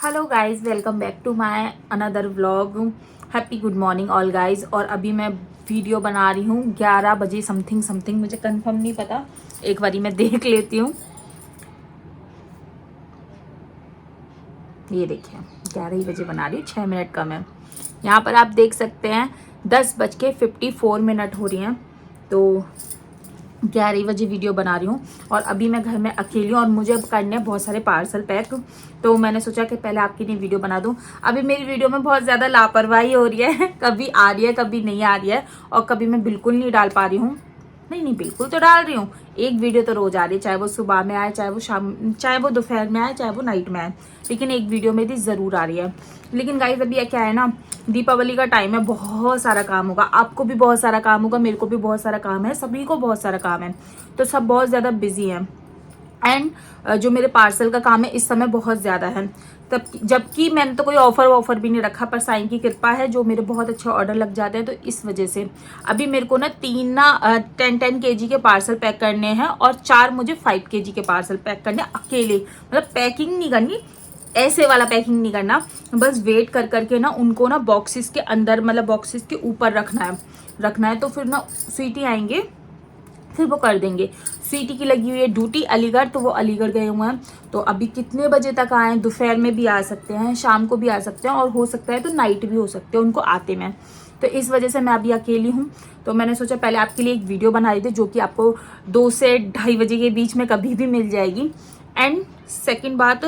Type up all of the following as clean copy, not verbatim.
Hello guys, welcome back to my another vlog. Happy good morning all guys. और अभी मैं video बना रही हूँ 11 बजे समथिंग, मुझे कंफर्म नहीं पता, एक बारी मैं देख लेती हूँ। ये देखिए 11 ही बजे बना रही हूँ, 6 मिनट कम है। यहाँ पर आप देख सकते हैं 10:54 हो रही हैं। तो 11 बजे वीडियो बना रही हूँ और अभी मैं घर में अकेली हूँ और मुझे अब करने हैं बहुत सारे पार्सल पैक। तो मैंने सोचा कि पहले आपके लिए वीडियो बना दूँ। अभी मेरी वीडियो में बहुत ज़्यादा लापरवाही हो रही है कभी आ रही है कभी नहीं आ रही है, और कभी मैं बिल्कुल नहीं डाल पा रही हूँ। नहीं, बिल्कुल तो डाल रही हूँ। एक वीडियो तो रोज आ रही है, चाहे वो सुबह में आए, चाहे वो शाम, चाहे वो दोपहर में आए, चाहे वो नाइट में आए, लेकिन एक वीडियो मेरी ज़रूर आ रही है। लेकिन गाइस अभी क्या है ना, दीपावली का टाइम है, बहुत सारा काम होगा, आपको भी बहुत सारा काम होगा, मेरे को भी बहुत सारा काम है, सभी को बहुत सारा काम है। तो सब बहुत ज़्यादा बिजी हैं। एंड जो मेरे पार्सल का काम है इस समय बहुत ज़्यादा है। तब जबकि मैंने तो कोई ऑफर भी नहीं रखा, पर साईं की कृपा है, जो मेरे बहुत अच्छे ऑर्डर लग जाते हैं, तो इस वजह से अभी मेरे को ना 10 kg के पार्सल पैक करने हैं और 4 मुझे 5 kg के पार्सल पैक करने हैं अकेले। मतलब पैकिंग नहीं करनी, ऐसे वाला पैकिंग नहीं करना, बस वेट कर करके ना उनको ना बॉक्सेस के अंदर, मतलब बॉक्सेस के ऊपर रखना है। तो फिर ना स्वीटी आएंगे, फिर वो कर देंगे। स्वीटी की लगी हुई है ड्यूटी अलीगढ़, तो वो अलीगढ़ गए हुए हैं। तो अभी कितने बजे तक आए, दोपहर में भी आ सकते हैं, शाम को भी आ सकते हैं, और हो सकता है तो नाइट भी हो सकते हैं उनको आते में। तो इस वजह से मैं अभी अकेली हूँ। तो मैंने सोचा पहले आपके लिए एक वीडियो बना दी थी, जो कि आपको 2 से 2:30 बजे के बीच में कभी भी मिल जाएगी। एंड सेकेंड बात,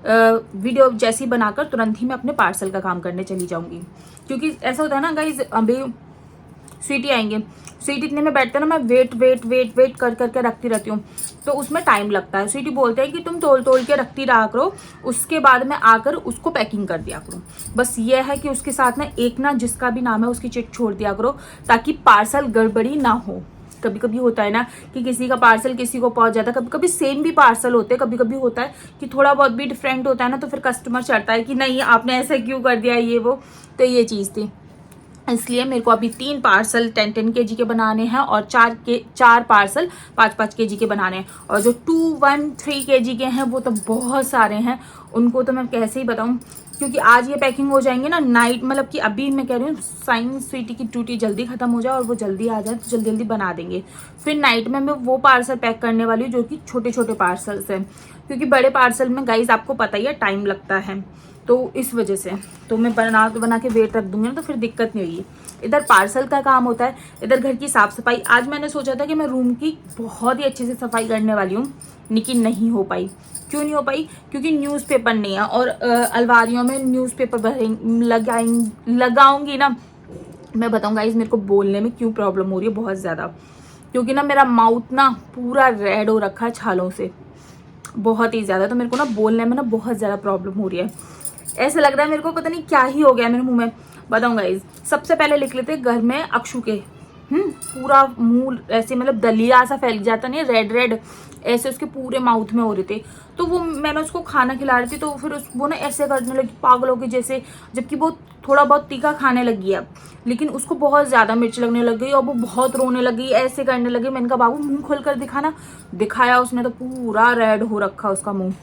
वीडियो जैसी बनाकर तुरंत ही मैं अपने पार्सल का काम करने चली जाऊँगी, क्योंकि ऐसा होता है ना गाइज, अभी स्वीटी आएंगे, स्वीटी इतने में बैठते हैं ना, मैं वेट कर करके रखती रहती हूँ, तो उसमें टाइम लगता है। स्वीटी बोलते हैं कि तुम तोल के रखती रहा करो, उसके बाद में आकर उसको पैकिंग कर दिया करो। बस ये है कि उसके साथ ना एक ना जिसका भी नाम है उसकी चिट छोड़ दिया करो, ताकि पार्सल गड़बड़ी ना हो। कभी कभी होता है ना कि किसी का पार्सल किसी को पहुंच जाता है, कभी कभी सेम भी पार्सल होते हैं, कभी कभी होता है कि थोड़ा बहुत भी डिफरेंट होता है ना, तो फिर कस्टमर चढ़ता है कि नहीं आपने ऐसा क्यों कर दिया, ये वो। तो ये चीज़ थी, इसलिए मेरे को अभी 3 पार्सल 10 kg के बनाने हैं और 4 पार्सल 5 kg के बनाने हैं। और जो 213 kg के हैं वो तो बहुत सारे हैं, उनको तो मैं कैसे ही बताऊं, क्योंकि आज ये पैकिंग हो जाएंगे ना नाइट, मतलब कि अभी मैं कह रही हूँ साइन स्वीटी की ड्यूटी जल्दी खत्म हो जाए और वो जल्दी आ जाए, तो जल्दी जल्दी बना देंगे। फिर नाइट में मैं वो पार्सल पैक करने वाली हूँ जो कि छोटे छोटे पार्सल्स हैं, क्योंकि बड़े पार्सल में गाइज आपको पता ही है टाइम लगता है। तो इस वजह से तो मैं बना के वेट रख दूंगी ना, तो फिर दिक्कत नहीं होगी। इधर पार्सल का काम होता है, इधर घर की साफ सफाई। आज मैंने सोचा था कि मैं रूम की बहुत ही अच्छे से सफाई करने वाली हूँ, लेकिन नहीं हो पाई। क्यों नहीं हो पाई? क्योंकि न्यूज़पेपर नहीं है, और अलमारियों में न्यूज़पेपर लगाऊंगी ना। मैं बताऊंगा इस मेरे को बोलने में क्यों प्रॉब्लम हो रही है बहुत ज़्यादा, क्योंकि ना मेरा माउथ ना पूरा रेड हो रखा है छालों से, बहुत ही ज़्यादा। तो मेरे को ना बोलने में ना बहुत ज़्यादा प्रॉब्लम हो रही है, ऐसा लग रहा है मेरे को पता नहीं क्या ही हो गया मेरे मुंह में। बताऊँ गाइस, सबसे पहले लिख लेते घर में अक्षु के, पूरा मुंह ऐसे, मतलब दलिया सा फैल जाता नहीं, रेड रेड ऐसे उसके पूरे माउथ में हो रहे थे। तो वो मैंने उसको खाना खिला रही थी, तो फिर वो ना ऐसे करने लगी पागलों के जैसे, जबकि वो थोड़ा बहुत तीखा खाने लगी है अब, लेकिन उसको बहुत ज़्यादा मिर्च लगने लग गई और वो बहुत रोने लगी, ऐसे करने लगी। मैंने कहा बाबू मुंह खोल कर दिखाना, दिखाया उसने तो पूरा रेड हो रखा उसका मुंह।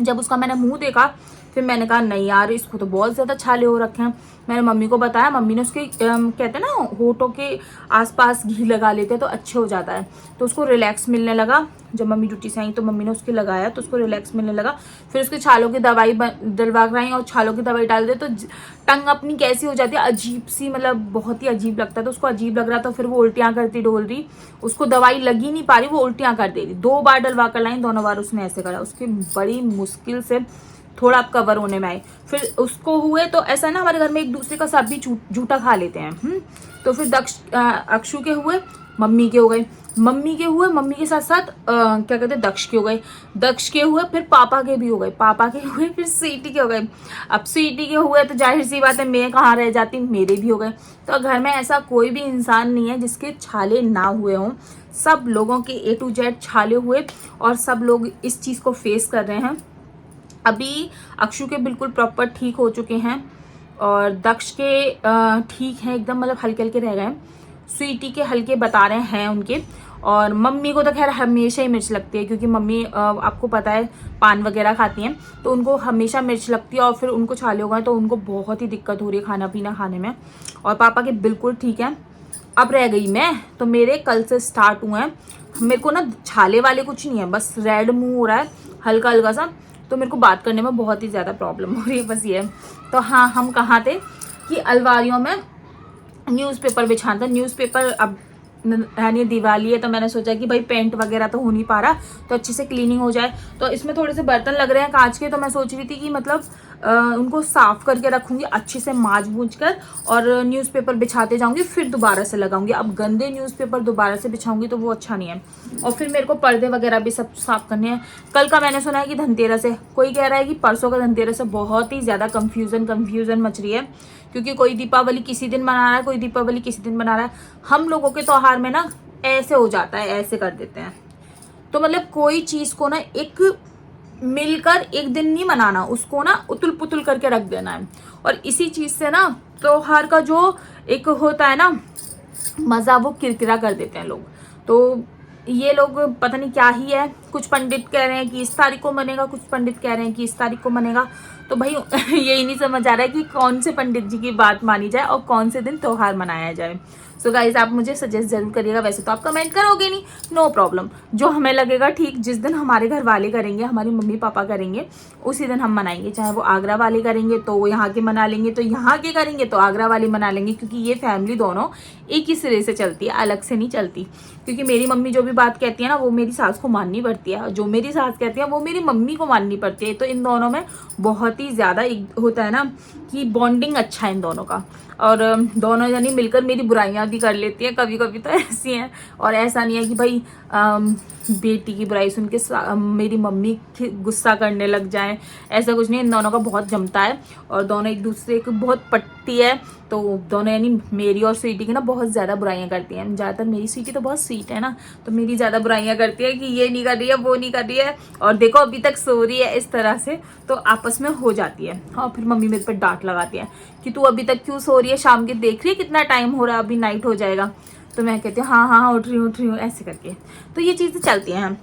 जब उसका मैंने मुंह देखा, फिर मैंने कहा नहीं यार, इसको तो बहुत ज़्यादा छाले हो रखे हैं। मैंने मम्मी को बताया, मम्मी ने उसके कहते हैं ना होठों के आसपास घी लगा लेते हैं तो अच्छे हो जाता है, तो उसको रिलैक्स मिलने लगा। जब मम्मी ड्यूटी से आई तो मम्मी ने उसके लगाया तो उसको रिलैक्स मिलने लगा। फिर उसके छालों की दवाई डलवा कराई, और छालों की दवाई डाल दे तो टंग अपनी कैसी हो जाती है अजीब सी, मतलब बहुत ही अजीब लगता है। तो उसको अजीब लग रहा था, फिर वो उल्टियाँ करती डोल रही, उसको दवाई लगी नहीं पा रही, वो उल्टियाँ कर दे रही। 2 बार डलवा कर लाई, दोनों बार उसने ऐसे करा, उसकी बड़ी मुश्किल से थोड़ा आप कवर होने में आए। फिर उसको हुए तो ऐसा ना, हमारे घर में एक दूसरे का सब भी झूठा खा लेते हैं। तो फिर अक्षु के हुए, मम्मी के हो गए, मम्मी के हुए, मम्मी के साथ साथ क्या कहते हैं दक्ष के हो गए, दक्ष के हुए, फिर पापा के भी हो गए, पापा के हुए, फिर स्वीटी के हो गए। अब स्वीटी के हुए तो जाहिर सी बात है मैं कहाँ रह जाती, मेरे भी हो गए। तो घर में ऐसा कोई भी इंसान नहीं है जिसके छाले ना हुए हों, सब लोगों के A to Z छाले हुए, और सब लोग इस चीज़ को फेस कर रहे हैं। अभी अक्षु के बिल्कुल प्रॉपर ठीक हो चुके हैं, और दक्ष के ठीक हैं एकदम, मतलब हल्के हल्के रह गए हैं। स्वीटी के हल्के बता रहे हैं उनके, और मम्मी को तो खैर हमेशा ही मिर्च लगती है, क्योंकि मम्मी आपको पता है पान वगैरह खाती हैं, तो उनको हमेशा मिर्च लगती है और फिर उनको छाले हो गए तो उनको बहुत ही दिक्कत हो रही है खाना पीना खाने में। और पापा के बिल्कुल ठीक है। अब रह गई मैं, तो मेरे कल से स्टार्ट हुए हैं। मेरे को ना छाले वाले कुछ नहीं है, बस रेड मुंह हो रहा है हल्का हल्का सा, तो मेरे को बात करने में बहुत ही ज़्यादा प्रॉब्लम हो रही है, बस ये है। तो हाँ, हम कहाँ थे कि अलमारियों में न्यूज़पेपर बिछाना था। न्यूज़पेपर अब यानी दिवाली है, तो मैंने सोचा कि भाई पेंट वगैरह तो हो नहीं पा रहा, तो अच्छे से क्लीनिंग हो जाए। तो इसमें थोड़े से बर्तन लग रहे हैं कांच के, तो मैं सोच रही थी कि मतलब उनको साफ करके रखूंगी अच्छे से मांज मूंज कर, और न्यूज़पेपर बिछाते जाऊंगी, फिर दोबारा से लगाऊंगी। अब गंदे न्यूज़पेपर दोबारा से बिछाऊंगी तो वो अच्छा नहीं है। और फिर मेरे को पर्दे वगैरह भी सब साफ करने हैं। कल का मैंने सुना है कि धनतेरस है, कोई कह रहा है कि परसों का धनतेरस है। बहुत ही ज़्यादा कंफ्यूजन मच रही है, क्योंकि कोई दीपावली किसी दिन मना रहा है, कोई दीपावली किसी दिन मना रहा है। हम लोगों के त्योहार में ना ऐसे हो जाता है, ऐसे कर देते हैं। तो मतलब कोई चीज़ को ना एक मिलकर एक दिन नहीं मनाना, उसको ना उतुल पुतुल करके रख देना है। और इसी चीज़ से ना त्योहार का जो एक होता है ना मज़ा, वो किरकिरा कर देते हैं लोग। तो ये लोग पता नहीं क्या ही है, कुछ पंडित कह रहे हैं कि इस तारीख को मनेगा, कुछ पंडित कह रहे हैं कि इस तारीख को मनेगा। तो भाई यही नहीं समझ आ रहा है कि कौन से पंडित जी की बात मानी जाए और कौन से दिन त्योहार मनाया जाए। सो गाइज, आप मुझे सजेस्ट जरूर करिएगा। वैसे तो आप कमेंट करोगे नहीं, नो प्रॉब्लम, जो हमें लगेगा ठीक, जिस दिन हमारे घर वाले करेंगे, हमारे मम्मी पापा करेंगे, उसी दिन हम मनाएंगे। चाहे वो आगरा वाले करेंगे तो वो यहाँ के मना लेंगे, तो यहाँ के करेंगे तो आगरा वाले मना लेंगे, क्योंकि ये फैमिली दोनों एक ही सिरे से चलती है, अलग से नहीं चलती। क्योंकि मेरी मम्मी जो भी बात कहती है ना, वो मेरी सास को माननी पड़ती है, जो मेरी सास कहती है वो मेरी मम्मी को माननी पड़ती है। तो इन दोनों में बहुत ही ज़्यादा होता है ना कि बॉन्डिंग अच्छा है इन दोनों का। और दोनों जनी मिलकर मेरी बुराइयां भी कर लेती हैं कभी कभी, तो ऐसी हैं। और ऐसा नहीं है कि भाई बेटी की बुराई सुन के मेरी मम्मी गुस्सा करने लग जाएं, ऐसा कुछ नहीं। इन दोनों का बहुत जमता है और दोनों एक दूसरे को बहुत पटती है। तो दोनों यानी मेरी और स्वीटी की ना बहुत ज़्यादा बुराइयां करती हैं। ज़्यादातर मेरी स्वीटी तो बहुत स्वीट है ना, तो मेरी ज़्यादा बुराइयां करती है कि ये नहीं कर रही है, वो नहीं कर रही है, और देखो अभी तक सो रही है, इस तरह से। तो आपस में हो जाती है। और फिर मम्मी मेरे पर डांट लगाती है कि तू अभी तक क्यों सो रही है, शाम के देख रही है कितना टाइम हो रहा है, अभी नाइट हो जाएगा। तो मैं कहती हूँ हाँ हाँ उठ रही हूँ ऐसे करके। तो ये चीज़ें चलती हैं।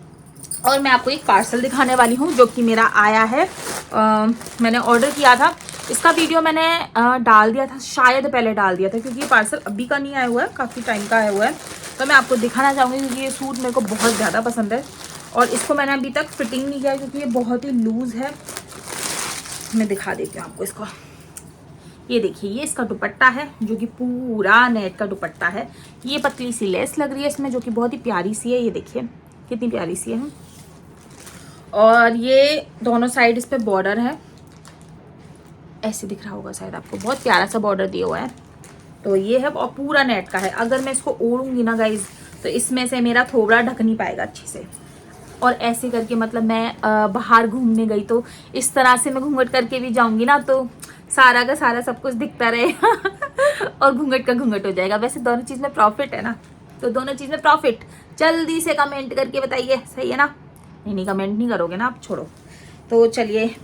और मैं आपको एक पार्सल दिखाने वाली हूँ जो कि मेरा आया है। मैंने ऑर्डर किया था, इसका वीडियो मैंने डाल दिया था, शायद पहले डाल दिया था, क्योंकि ये पार्सल अभी का नहीं आया हुआ है, काफ़ी टाइम का आया हुआ है। तो मैं आपको दिखाना चाहूँगी क्योंकि ये सूट मेरे को बहुत ज़्यादा पसंद है। और इसको मैंने अभी तक फिटिंग नहीं किया क्योंकि ये बहुत ही लूज़ है। मैं दिखा देती हूँ आपको इसको। ये देखिए, ये इसका दुपट्टा है जो कि पूरा नेट का दुपट्टा है। ये पतली सी लेस लग रही है इसमें, जो कि बहुत ही प्यारी सी है। ये देखिए कितनी प्यारी सी है। और ये दोनों साइड इस पे बॉर्डर है, ऐसे दिख रहा होगा शायद आपको, बहुत प्यारा सा बॉर्डर दिया हुआ है। तो ये है, और पूरा नेट का है। अगर मैं इसको ओढ़ूंगी ना गाइज, तो इसमें से मेरा थोबड़ा ढक नहीं पाएगा अच्छे से। और ऐसे करके मतलब मैं बाहर घूमने गई तो इस तरह से मैं घूंघट करके भी जाऊंगी ना, तो सारा का सारा सब कुछ दिखता रहेगा और घूंघट का घूंघट हो जाएगा। वैसे दोनों चीज़ में प्रॉफिट है ना, तो दोनों चीज़ में प्रॉफिट। जल्दी से कमेंट करके बताइए, सही है ना? नहीं कमेंट नहीं करोगे ना आप, छोड़ो। तो चलिए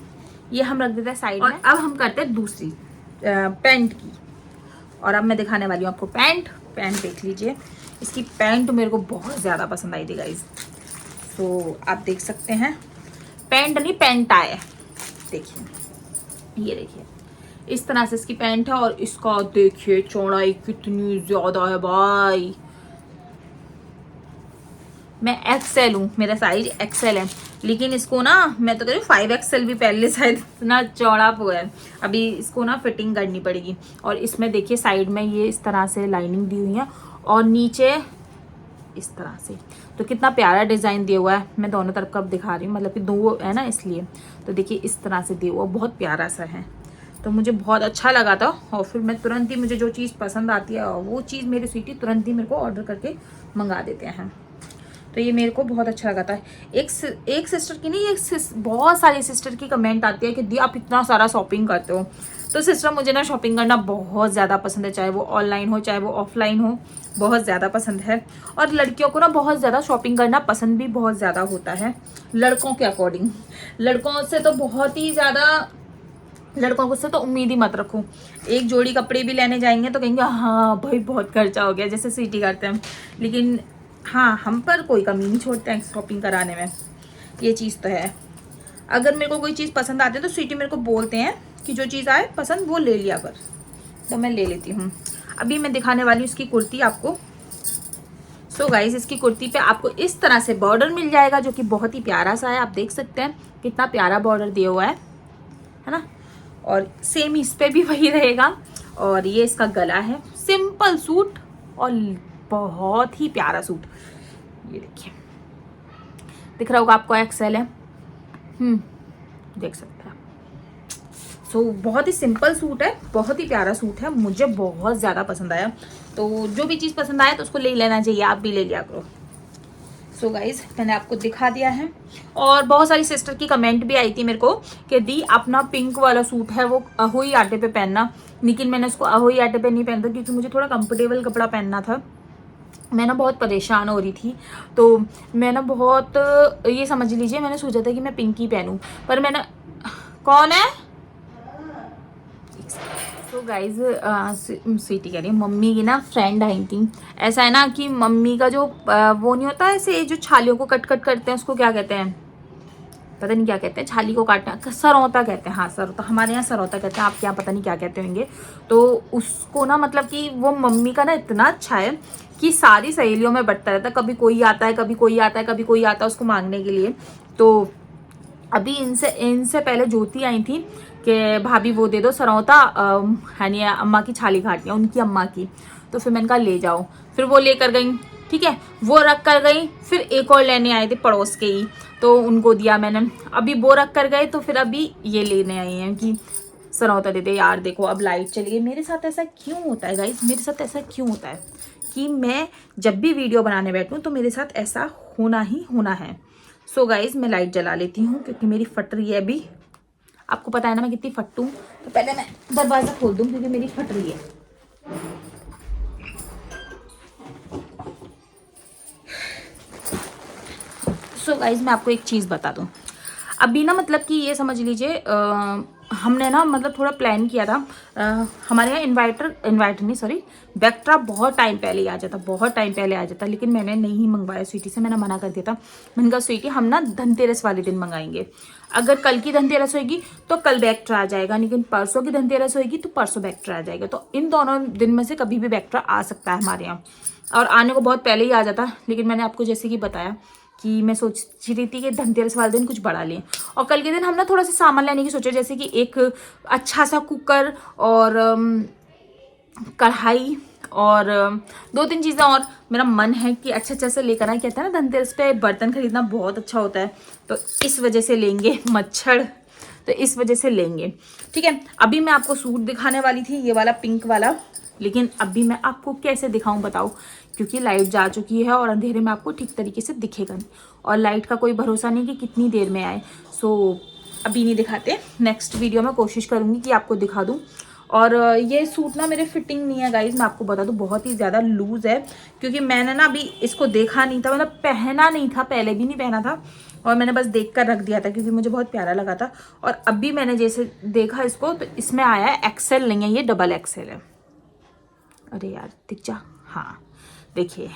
ये हम रख देते हैं साइड में। अब हम करते हैं दूसरी पैंट की। और अब मैं दिखाने वाली हूँ आपको पैंट देख लीजिए। इसकी पैंट मेरे को बहुत ज़्यादा पसंद आई थी गाइज। तो आप देख सकते हैं, पैंट नहीं पैंट आया, देखिए ये देखिए इस तरह से इसकी पैंट है। और इसका देखिए चौड़ाई कितनी ज़्यादा है भाई। मैं एक्सेल हूँ, मेरा साइज एक्सेल है, लेकिन इसको ना मैं तो कह रही हूँ 5XL भी पहले शायद इतना चौड़ा हुआ है। अभी इसको ना फिटिंग करनी पड़ेगी। और इसमें देखिए साइड में ये इस तरह से लाइनिंग दी हुई है और नीचे इस तरह से। तो कितना प्यारा डिज़ाइन दिया हुआ है। मैं दोनों तरफ का दिखा रही हूँ, मतलब कि दो है ना इसलिए। तो देखिए इस तरह से दिया हुआ, बहुत प्यारा सा है। तो मुझे बहुत अच्छा लगा था। और फिर मैं तुरंत ही, मुझे जो चीज़ पसंद आती है वो चीज़ मेरी स्वीटी तुरंत ही मेरे को ऑर्डर करके मंगा देते हैं। तो ये मेरे को बहुत अच्छा लगा था। एक सिस्टर की नहीं, बहुत सारी सिस्टर की कमेंट आती है कि दी आप इतना सारा शॉपिंग करते हो। तो सिस्टर मुझे ना शॉपिंग करना बहुत ज़्यादा पसंद है, चाहे वो ऑनलाइन हो चाहे वो ऑफलाइन हो, बहुत ज़्यादा पसंद है। और लड़कियों को ना बहुत ज़्यादा शॉपिंग करना पसंद भी बहुत ज़्यादा होता है लड़कों के अकॉर्डिंग। लड़कों से तो बहुत ही ज़्यादा, लड़कों को से तो उम्मीद ही मत रखो। एक जोड़ी कपड़े भी लेने जाएंगे तो कहेंगे हाँ भाई बहुत खर्चा हो गया, जैसे सीटी करते हैं। लेकिन हाँ, हम पर कोई कमी नहीं छोड़ते हैं शॉपिंग कराने में, ये चीज़ तो है। अगर मेरे को कोई चीज़ पसंद आती है तो स्वीटी मेरे को बोलते हैं कि जो चीज़ आए पसंद वो ले लिया कर, तो मैं ले लेती हूँ। अभी मैं दिखाने वाली हूँ इसकी कुर्ती आपको। सो गाइज, इसकी कुर्ती पे आपको इस तरह से बॉर्डर मिल जाएगा जो कि बहुत ही प्यारा सा है। आप देख सकते हैं कितना प्यारा बॉर्डर दिया हुआ है ना। और सेम इस पे भी वही रहेगा। और ये इसका गला है, सिंपल सूट और बहुत ही प्यारा सूट। ये देखिए, दिख रहा होगा आपको, एक्सेल है, देख सकते हैं। सो बहुत ही सिंपल सूट है, बहुत ही प्यारा सूट है, मुझे बहुत ज़्यादा पसंद आया। तो जो भी चीज़ पसंद आए तो उसको ले लेना चाहिए, आप भी ले लिया करो। सो गाइज, मैंने आपको दिखा दिया है। और बहुत सारी सिस्टर की कमेंट भी आई थी मेरे को कि दी अपना पिंक वाला सूट है वो अहोई आटे पे पहनना, लेकिन मैंने उसको अहोई आटे पे नहीं पहनता क्योंकि मुझे थोड़ा कंफर्टेबल कपड़ा पहनना था। मैं ना बहुत परेशान हो रही थी, तो मैं ना बहुत, ये समझ लीजिए मैंने सोचा था कि मैं पिंक ही पहनूं, पर मैंने, कौन है? तो गाइज, स्वीटी कह रही है, मम्मी की ना फ्रेंड आई थी। ऐसा है ना कि मम्मी का जो वो नहीं होता ऐसे जो छालियों को कट कट करते हैं, उसको क्या कहते हैं, पता नहीं क्या कहते हैं, छाली को काटना, सरौता कहते हैं। हाँ, सरौता, हमारे यहाँ सरौता कहते हैं, आपके यहाँ पता नहीं क्या कहते होंगे। तो उसको ना, मतलब कि वो मम्मी का ना इतना अच्छा है कि सारी सहेलियों में बंटता रहता है। कभी कोई आता है, कभी कोई आता है, कभी कोई आता है उसको मांगने के लिए। तो अभी इनसे पहले ज्योति आई थी कि भाभी वो दे दो सरौता, यानी अम्मा की छाली काटनी है, उनकी अम्मा की। तो फिर मैंने कहा ले जाओ, फिर वो लेकर गई, ठीक है, वो रख कर गई। फिर एक और लेने आए थे पड़ोस के ही, तो उनको दिया मैंने। अभी वो रख कर गए, तो फिर अभी ये लेने आई हैं कि सरौता दे दे। यार देखो, अब लाइट चली गई। मेरे साथ ऐसा क्यों होता है गाइस, मेरे साथ ऐसा क्यों होता है कि मैं जब भी वीडियो बनाने बैठूं तो मेरे साथ ऐसा होना ही होना है। सो गाइज, मैं लाइट जला लेती हूँ क्योंकि मेरी फट रही है अभी। आपको पता है ना मैं कितनी फट्टू हूँ, तो पहले मैं दरवाज़ा खोल दूँ क्योंकि मेरी फट रही है। सो गाइज, मैं आपको एक चीज़ बता दूँ। अभी ना, मतलब कि ये समझ लीजिए, हमने ना मतलब थोड़ा प्लान किया था। हमारे यहाँ इन्वर्टर नहीं, सॉरी, बैक्ट्रा बहुत टाइम पहले आ जाता, बहुत टाइम पहले आ जाता, लेकिन मैंने नहीं मंगवाया स्वीटी से, मैंने मना कर दिया था। मैंने कहा स्वीटी, हम ना धनतेरस वाले दिन मंगाएंगे। अगर कल की धनतेरस होगी तो कल बैक्ट्रा आ जाएगा, लेकिन परसों की धनतेरस होगी तो परसों बैक्ट्रा आ जाएगा। तो इन दोनों दिन में से कभी भी बैक्ट्रा आ सकता है हमारे यहाँ, और आने को बहुत पहले ही आ जाता। लेकिन मैंने आपको जैसे कि बताया कि मैं सोच रही थी कि धनतेरस वाले दिन कुछ बड़ा लें, और कल के दिन हम ना थोड़ा सा सामान लेने की सोचे, जैसे कि एक अच्छा सा कुकर और कढ़ाई और 2-3 चीज़ें। और मेरा मन है कि अच्छा से लेकर आए। कहते हैं ना धनतेरस पे बर्तन खरीदना बहुत अच्छा होता है, तो इस वजह से लेंगे, मच्छर, तो इस वजह से लेंगे, ठीक है। अभी मैं आपको सूट दिखाने वाली थी, ये वाला पिंक वाला, लेकिन अभी मैं आपको कैसे दिखाऊं बताओ, क्योंकि लाइट जा चुकी है और अंधेरे में आपको ठीक तरीके से दिखेगा नहीं, और लाइट का कोई भरोसा नहीं कि कितनी देर में आए। सो अभी नहीं दिखाते, नेक्स्ट वीडियो में कोशिश करूँगी कि आपको दिखा दूँ। और ये सूट ना मेरे फिटिंग नहीं है गाइज, मैं आपको बता दूँ, बहुत ही ज़्यादा लूज़ है, क्योंकि मैंने ना अभी इसको देखा नहीं था, मतलब पहना नहीं था, पहले भी नहीं पहना था, और मैंने बस देख कर रख दिया था क्योंकि मुझे बहुत प्यारा लगा था। और अभी मैंने जैसे देखा इसको, तो इसमें आया है एक्सेल नहीं है, ये डबल एक्सेल है। अरे यार दिख जा, हाँ देखिए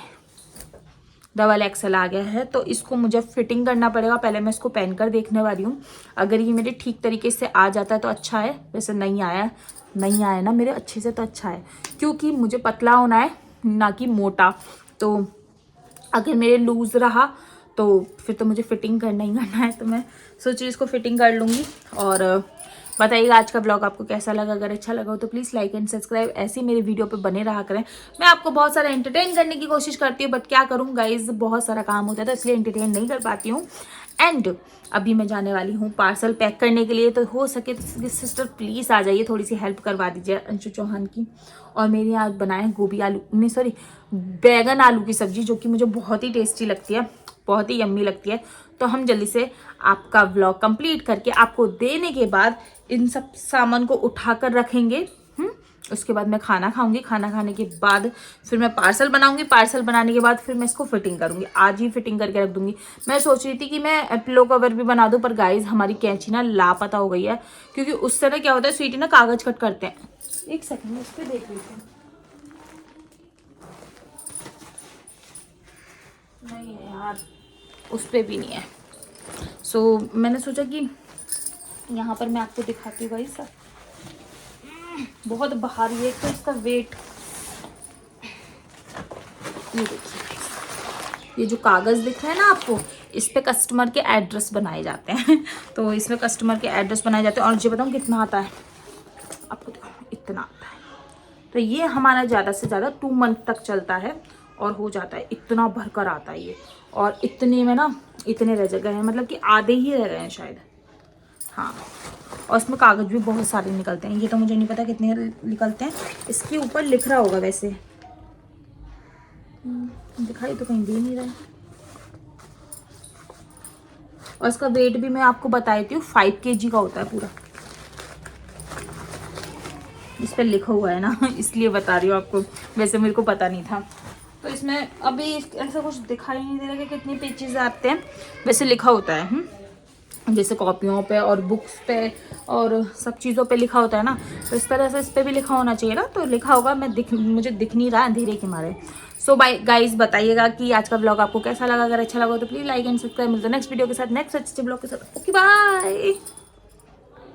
डबल एक्सेल आ गया है। तो इसको मुझे फिटिंग करना पड़ेगा, पहले मैं इसको पहन कर देखने वाली हूँ। अगर ये मेरे ठीक तरीके से आ जाता है तो अच्छा है, वैसे नहीं आया ना मेरे अच्छे से तो अच्छा है, क्योंकि मुझे पतला होना है ना कि मोटा। तो अगर मेरे लूज़ रहा तो फिर तो मुझे फिटिंग करना ही करना है, तो मैं सोची इसको फिटिंग कर लूँगी। और बताइएगा आज का ब्लॉग आपको कैसा लगा। अगर अच्छा लगा हो तो प्लीज़ लाइक एंड सब्सक्राइब, ऐसे ही मेरे वीडियो पे बने रहा करें। मैं आपको बहुत सारा एंटरटेन करने की कोशिश करती हूँ, बट क्या करूँ गाइज, बहुत सारा काम होता है तो इसलिए एंटरटेन नहीं कर पाती हूँ। एंड अभी मैं जाने वाली हूँ पार्सल पैक करने के लिए, तो हो सके तो सिस्टर प्लीज़ आ जाइए, थोड़ी सी हेल्प करवा दीजिए अंशु चौहान की। और मेरे यहाँ बनाए गोभी आलू नहीं, सॉरी, बैगन आलू की सब्जी, जो कि मुझे बहुत ही टेस्टी लगती है, बहुत ही यम्मी लगती है। तो हम जल्दी से आपका व्लॉग कंप्लीट करके आपको देने के बाद इन सब सामान को उठा कर रखेंगे। उसके बाद मैं खाना खाऊंगी, खाना खाने के बाद फिर मैं पार्सल बनाऊंगी, पार्सल बनाने के बाद फिर मैं इसको फिटिंग करूंगी, आज ही फिटिंग करके रख दूंगी। मैं सोच रही थी कि मैं पिलो कवर भी बना दूं, पर गाइज हमारी कैंची ना लापता हो गई है, क्योंकि उससे ना क्या होता है, स्वीटी ना कागज कट करते हैं। एक सेकंड उस पर देख लेते हैं। नहीं है यार, उस पर भी नहीं है। सो मैंने सोचा कि यहाँ पर मैं आपको दिखाती हूँ भाई सर, बहुत भारी है तो इसका वेट। ये देखिए, ये जो कागज़ दिख रहा है ना आपको, इस पे कस्टमर के एड्रेस बनाए जाते हैं तो इसमें कस्टमर के एड्रेस बनाए जाते हैं। और मुझे बताऊँ कितना आता है आपको, देखो इतना आता है। तो ये हमारा ज़्यादा से ज़्यादा 2 मंथ तक चलता है और हो जाता है। इतना भरकर आता है ये, और इतने में ना इतने रह गए हैं, मतलब कि आधे ही रह गए हैं शायद। हाँ, और इसमें कागज़ भी बहुत सारे निकलते हैं। ये तो मुझे नहीं पता कितने निकलते हैं, इसके ऊपर लिख रहा होगा वैसे, दिखाई तो कहीं दे नहीं रहा है। और इसका वेट भी मैं आपको बता देती हूँ, 5 kg का होता है पूरा। इस पर लिखा हुआ है ना इसलिए बता रही हूँ आपको, वैसे मेरे को पता नहीं था। तो इसमें अभी ऐसा कुछ दिखाई नहीं दे रहा कि कितने पेजेस आते हैं, वैसे लिखा होता है। जैसे कॉपियों पे और बुक्स पे और सब चीज़ों पे लिखा होता है ना, तो इस तरह से इस पर भी लिखा होना चाहिए ना। तो लिखा होगा, मुझे दिख नहीं रहा अंधेरे के मारे। सो बाय गाइस, बताइएगा कि आज का ब्लॉग आपको कैसा लगा। अगर अच्छा लगा तो प्लीज़ लाइक एंड सब्सक्राइब। मिलते हैं नेक्स्ट वीडियो के साथ, नेक्स्ट अच्छे ब्लॉग के साथ। Okay bye.